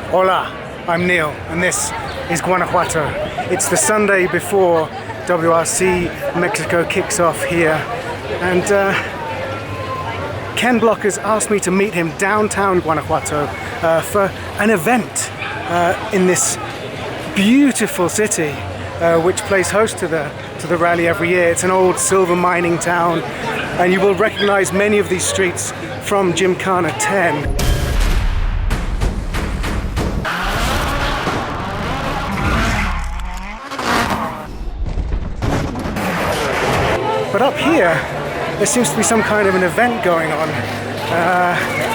Hola, I'm Neil, and this is Guanajuato. It's the Sunday before WRC Mexico kicks off here, and Ken Block has asked me to meet him downtown Guanajuato for an event in this beautiful city, which plays host to the rally every year. It's an old silver mining town, and you will recognize many of these streets from Gymkhana TEN. But up here, there seems to be some kind of an event going on.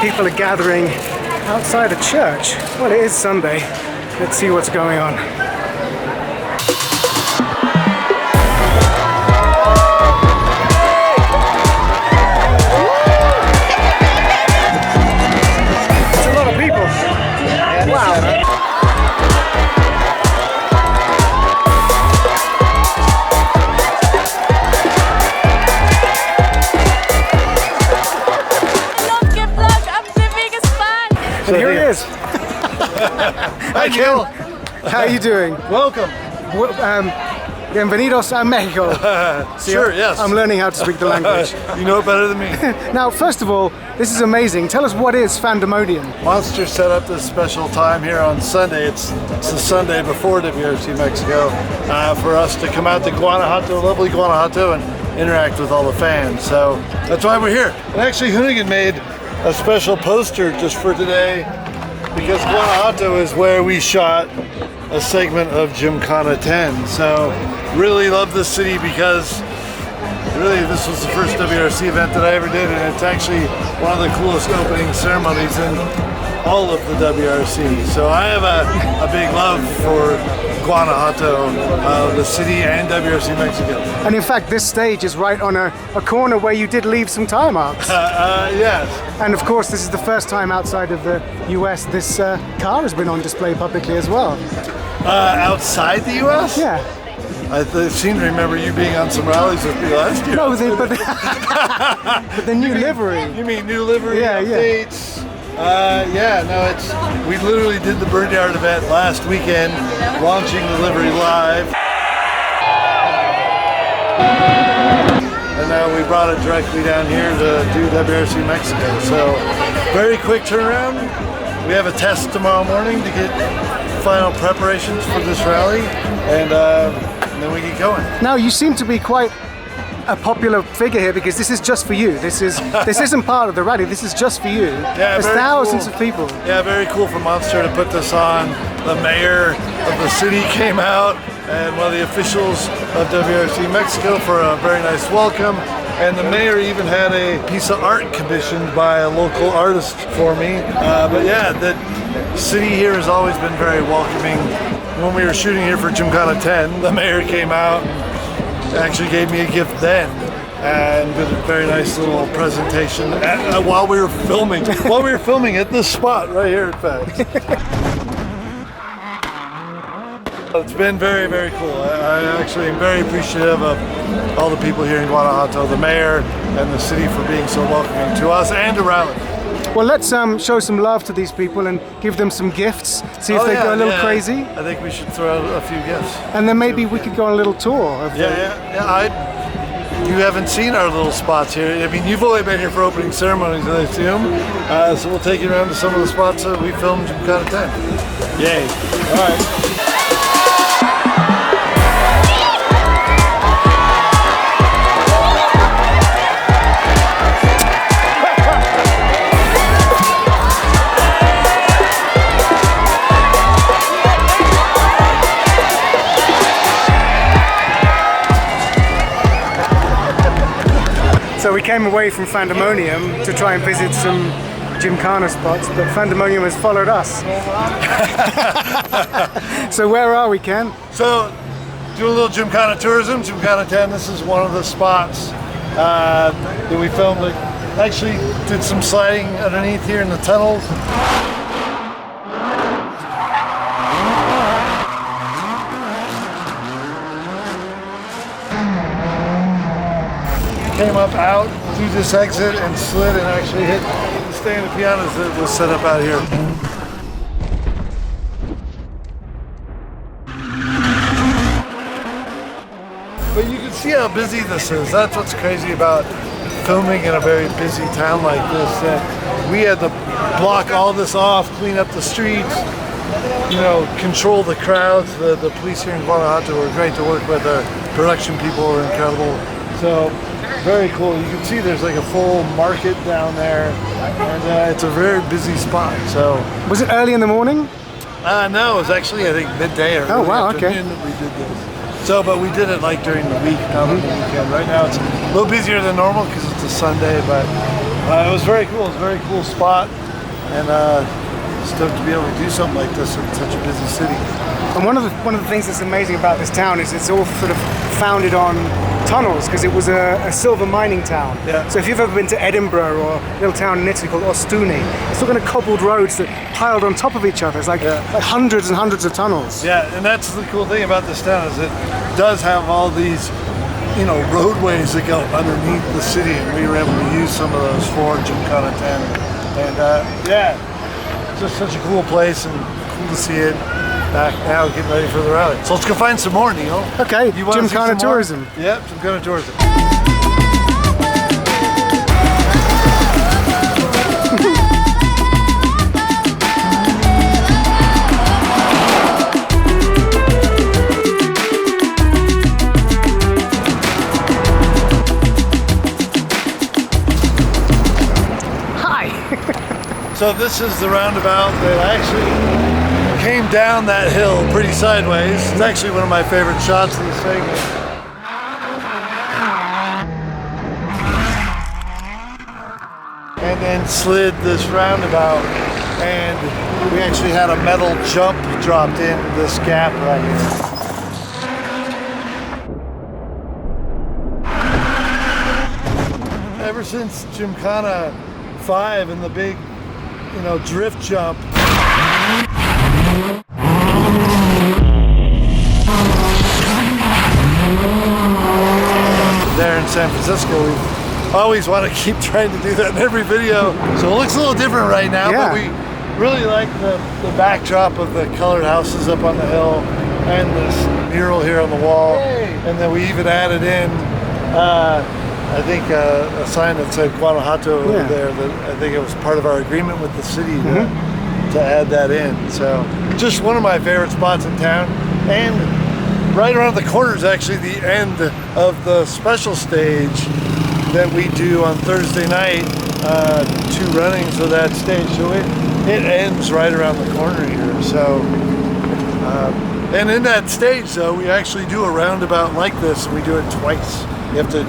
People are gathering outside a church. Well, it is Sunday. Let's see what's going on. It's a lot of people. Wow. So here he is. Hi, Neil. How are you doing? Welcome. Bienvenidos a Mexico. Sure, yes. I'm learning how to speak the language. You know it better than me. Now, first of all, this is amazing. Tell us, what is Fandemonium? Monster set up this special time here on Sunday. It's the Sunday before WRC Mexico for us to come out to Guanajuato, lovely Guanajuato, and interact with all the fans. So that's why we're here. And actually, Hoonigan made a special poster just for today, because Guanajuato is where we shot a segment of Gymkhana TEN. So really love this city because really this was the first WRC event that I ever did, and it's actually one of the coolest opening ceremonies in all of the WRC. So I have a big love for Guanajuato, the city, and WRC Mexico. And in fact, this stage is right on a corner where you did leave some tire marks. Yes. And of course, this is the first time outside of the US this car has been on display publicly as well. Outside the US? Yeah. I seem to remember you being on some rallies with me last year. No, but the new livery. You mean new livery updates? Yeah. Yeah, no, we literally did the Bird Yard event last weekend, launching the livery live. And now we brought it directly down here to do WRC Mexico. So, very quick turnaround. We have a test tomorrow morning to get final preparations for this rally, and then we get going. Now, you seem to be quite a popular figure here, because this is just for you. This isn't part of the rally. This is just for you. Yeah, there's thousands of people. Yeah, very cool for Monster to put this on. The mayor of the city came out, and one of the officials of WRC Mexico for a very nice welcome. And the mayor even had a piece of art commissioned by a local artist for me. But yeah, the city here has always been very welcoming. When we were shooting here for Gymkhana TEN, the mayor came out and actually gave me a gift then, and did a very nice little presentation while we were filming. While we were filming at this spot right here, in fact. It's been very, very cool. I actually am very appreciative of all the people here in Guanajuato, the mayor and the city, for being so welcoming to us and to rally. Well, let's show some love to these people and give them some gifts, see if they go a little crazy. I think we should throw out a few gifts. And then maybe we could go on a little tour of you haven't seen our little spots here. I mean, you've only been here for opening ceremonies, I assume. So we'll take you around to some of the spots that we filmed Gymkhana TEN. Yay. All right. So we came away from Fandemonium to try and visit some Gymkhana spots, but Fandemonium has followed us. So where are we, Ken? So, doing a little Gymkhana tourism, Gymkhana TEN. This is one of the spots that we filmed. Actually did some sliding underneath here in the tunnels. Came up out through this exit and slid and actually hit the stand of pianos that was set up out here. see how busy this is. That's what's crazy about filming in a very busy town like this, that we had to block all this off, clean up the streets, you know, control the crowds. The police here in Guanajuato were great to work with. The production people were incredible. So very cool. You can see there's like a full market down there, and it's a very busy spot. So was it early in the morning? No, it was actually I think midday or oh wow, okay. That we did this. So, but we did it like during the week, not on the weekend. Right now it's a little busier than normal because it's a Sunday, but it was very cool. It was a very cool spot, and stoked to be able to do something like this in such a busy city. And one of the things that's amazing about this town is it's all sort of founded on tunnels, because it was a silver mining town. Yeah. So if you've ever been to Edinburgh or a little town in Italy called Ostuni, it's all kind of cobbled roads that piled on top of each other. It's like hundreds and hundreds of tunnels. Yeah, and that's the cool thing about this town is it does have all these, you know, roadways that go underneath the city, and we were able to use some of those for Gymkhana TEN. And yeah, it's just such a cool place and cool to see it. Back now, getting ready for the rally. So let's go find some more, Neil. Okay, Gymkhana tourism. Yep, Gymkhana tourism. Hi! So this is the roundabout that actually came down that hill pretty sideways. It's actually one of my favorite shots of this thing. And then slid this roundabout, and we actually had a metal jump dropped in this gap right here. Ever since Gymkhana 5 and the big, you know, drift jump, there in San Francisco, we always want to keep trying to do that in every video. So it looks a little different right now, but we really like the backdrop of the colored houses up on the hill and this mural here on the wall. And then we even added in, I think, a sign that said Guanajuato over there. That I think it was part of our agreement with the city to add that in. So just one of my favorite spots in town. And right around the corner is actually the end of the special stage that we do on Thursday night, 2 runnings of that stage. So it ends right around the corner here. So, and in that stage though, we actually do a roundabout like this, and we do it twice. You have to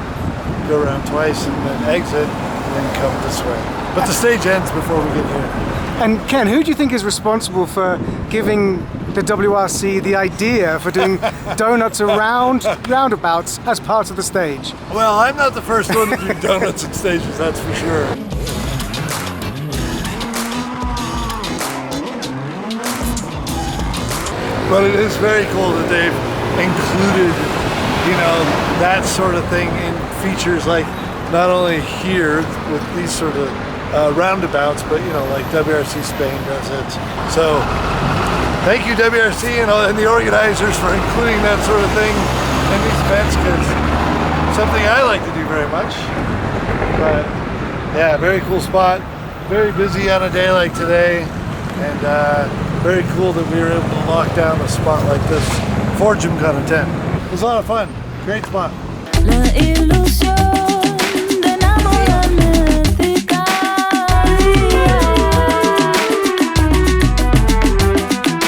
go around twice and then exit and then come this way. But the stage ends before we get here. And Ken, who do you think is responsible for giving the WRC the idea for doing donuts around roundabouts as part of the stage? Well, I'm not the first one to do donuts at stages, that's for sure. But it is very cool that they've included, you know, that sort of thing in features like not only here with these sort of roundabouts, but you know, like WRC Spain does it. So thank you WRC and the organizers for including that sort of thing in these events, because it's something I like to do very much. But yeah, very cool spot, very busy on a day like today, and very cool that we were able to lock down a spot like this for Gymkhana TEN. It was a lot of fun, great spot.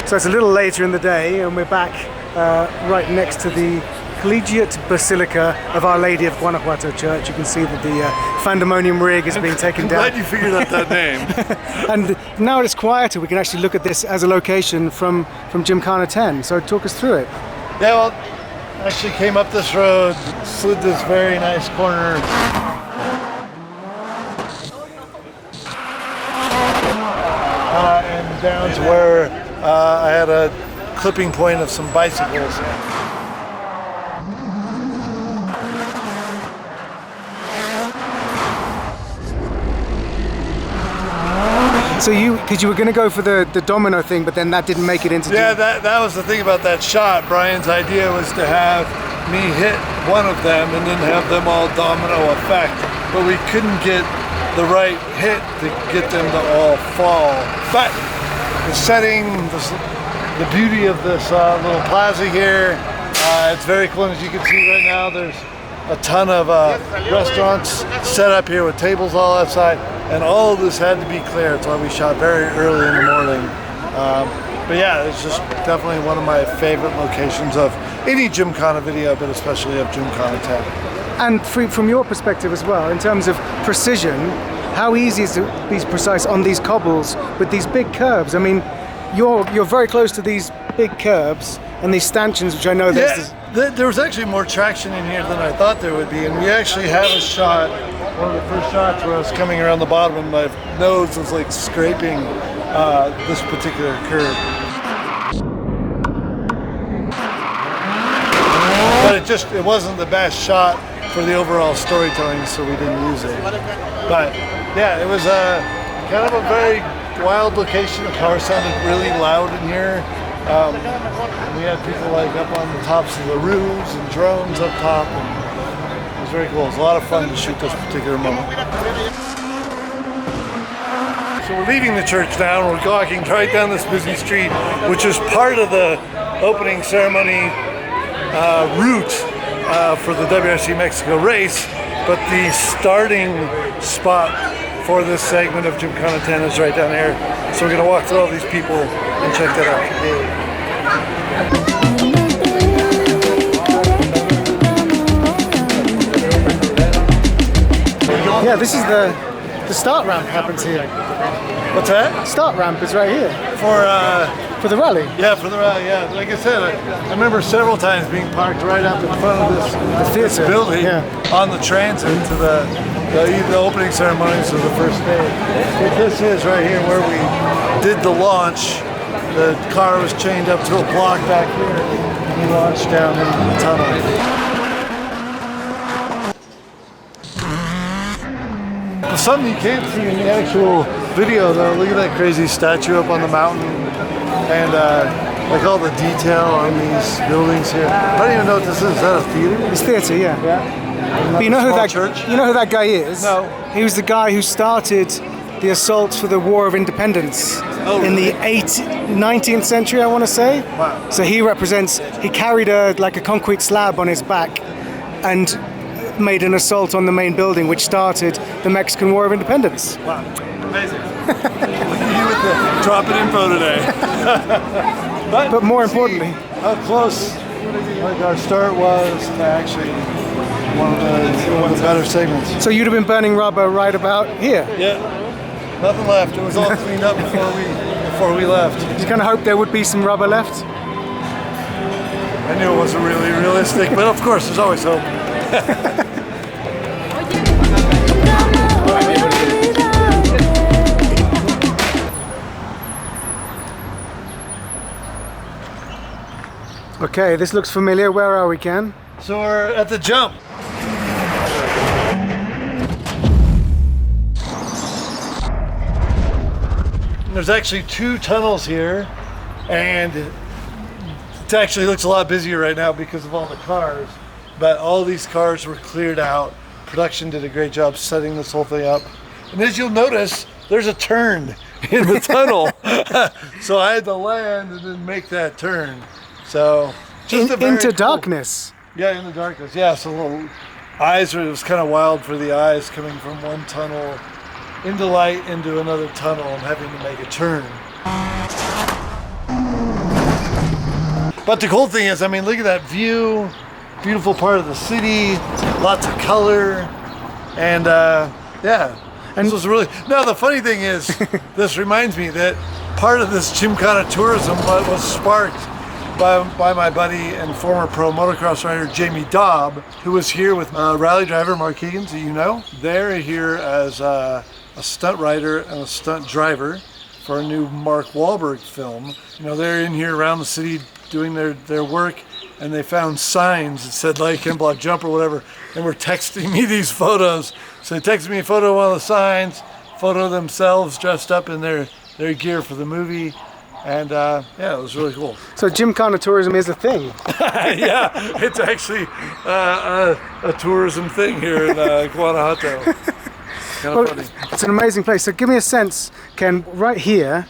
So it's a little later in the day, and we're back right next to the Collegiate Basilica of Our Lady of Guanajuato Church. You can see that the Fandemonium rig is being taken down. I'm glad you figured out that name. And now it's quieter, we can actually look at this as a location from Gymkhana TEN. So talk us through it. Yeah, well, actually came up this road, slid this very nice corner. And down to where I had a clipping point of some bicycles. So because you were going to go for the domino thing, but then that didn't make it into. Yeah, that was the thing about that shot. Brian's idea was to have me hit one of them and then have them all domino effect, but we couldn't get the right hit to get them to all fall. But the setting, the beauty of this little plaza here, it's very cool. As you can see right now, there's a ton of restaurants set up here with tables all outside, and all of this had to be clear. That's why we shot very early in the morning. But yeah, it's just definitely one of my favorite locations of any Gymkhana video, but especially of Gymkhana TEN. And from your perspective as well, in terms of precision, how easy is it to be precise on these cobbles with these big curves? I mean, you're very close to these big curves and these stanchions, which I know there's... Yeah, there was actually more traction in here than I thought there would be, and we actually have a shot, one of the first shots where I was coming around the bottom and my nose was like scraping this particular curve. But it wasn't the best shot for the overall storytelling, so we didn't use it. But yeah, it was kind of a very wild location. The car sounded really loud in here. We had people like up on the tops of the roofs and drones up top. And it was very cool. It was a lot of fun to shoot this particular moment. So we're leaving the church now, and we're walking right down this busy street, which is part of the opening ceremony route for the WRC Mexico race, but the starting spot for this segment of Gymkhana TEN is right down there. So we're going to walk through all these people and check that out. Yeah, this is the start ramp happens here. What's that? Start ramp is right here. For the rally? Yeah, for the rally, yeah. Like I said, I remember several times being parked right up in front of this building on the transit to the opening ceremonies of the first day. But this is right here where we did the launch. The car was chained up to a block back here, and we launched down into the tunnel. Something you can't see in the actual video though, look at that crazy statue up on the mountain, and like all the detail on these buildings here. I don't even know what this is. Is that a theater? It's theater, yeah. Yeah. But you know who that church? You know who that guy is? No. He was the guy who started the assault for the War of Independence in the 19th century, I want to say. Wow. So he carried like a concrete slab on his back and made an assault on the main building, which started the Mexican War of Independence. Wow, amazing. Look at you with the dropping info today. but more importantly, how close like our start was to actually one of the better segments. So you'd have been burning rubber right about here? Yeah, nothing left. It was all cleaned up before we left. Did you kind of hope there would be some rubber left? I knew it wasn't really realistic, but of course there's always hope. Okay, this looks familiar. Where are we, Ken? So we're at the jump. There's actually two tunnels here, and it actually looks a lot busier right now because of all the cars. But all these cars were cleared out. Production did a great job setting this whole thing up. And as you'll notice, there's a turn in the tunnel. So I had to land and then make that turn. So just into darkness. Yeah, in the darkness. Yeah, so little eyes, it was kind of wild for the eyes coming from one tunnel into light into another tunnel and having to make a turn. But the cool thing is, I mean, look at that view. Beautiful part of the city, lots of color, and yeah. And this was really, now the funny thing is, this reminds me that part of this Gymkhana tourism was sparked by my buddy and former pro motocross rider Jamie Dobb, who was here with rally driver Mark Higgins, that you know. They're here as a stunt rider and a stunt driver for a new Mark Wahlberg film. You know, they're in here around the city doing their work, and they found signs that said like Ken Block Jump or whatever, and were texting me these photos. So they texted me a photo of one of the signs, photo of themselves dressed up in their gear for the movie, And yeah, it was really cool. So Gymkhana tourism is a thing. Yeah, it's actually a tourism thing here in Guanajuato. Kind of funny. It's an amazing place. So give me a sense, Ken, right here,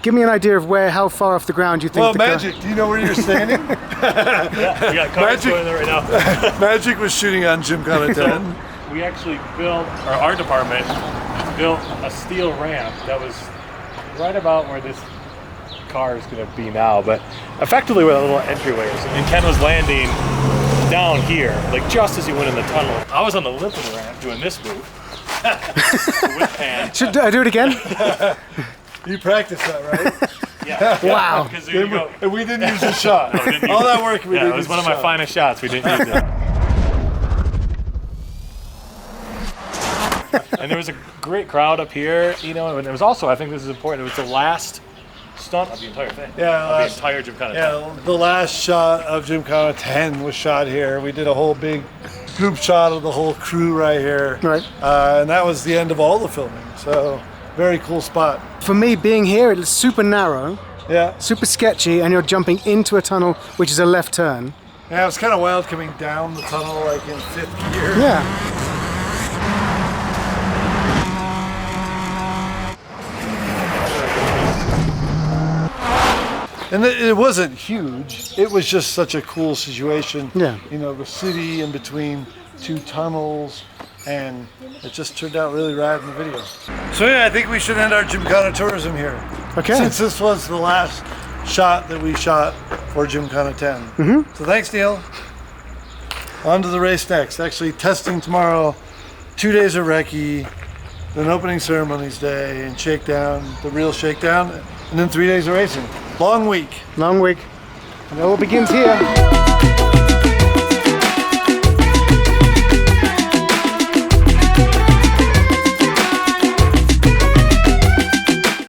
give me an idea of how far off the ground you think. Well, Magic, do you know where you're standing? Yeah, we got cars going there right now. Magic was shooting on Gymkhana TEN. We actually built, or our department built a steel ramp that was right about where this car is going to be now, but effectively with a little entryway. And Ken was landing down here, like just as he went in the tunnel. I was on the lip of the ramp doing this move. With hand. Should I do it again? You practiced that, right? Yeah. Wow. There you go. And we didn't use a shot. No, didn't use All it. that work we didn't it was use one a of my shot. finest shots. We didn't use it. And there was a great crowd up here, you know, and it was also, I think this is important, it was the last stunt of the entire thing. Yeah, of the entire Gymkhana. Yeah, the last shot of Gymkhana TEN was shot here. We did a whole big group shot of the whole crew right here. Right. And that was the end of all the filming. So, very cool spot. For me, being here, it's super narrow, Yeah. super sketchy, and you're jumping into a tunnel, which is a left turn. Yeah, it was kind of wild coming down the tunnel like in 5th gear. Yeah. And it wasn't huge. It was just such a cool situation. Yeah. You know, the city in between 2 tunnels, and it just turned out really rad in the video. So yeah, I think we should end our Gymkhana tourism here. Okay. Since this was the last shot that we shot for Gymkhana TEN. Mm-hmm. So thanks, Neil. On to the race next. Actually testing tomorrow, 2 days of recce, then opening ceremonies day, and shakedown, the real shakedown, and then 3 days of racing. Long week. Long week. And it all begins here.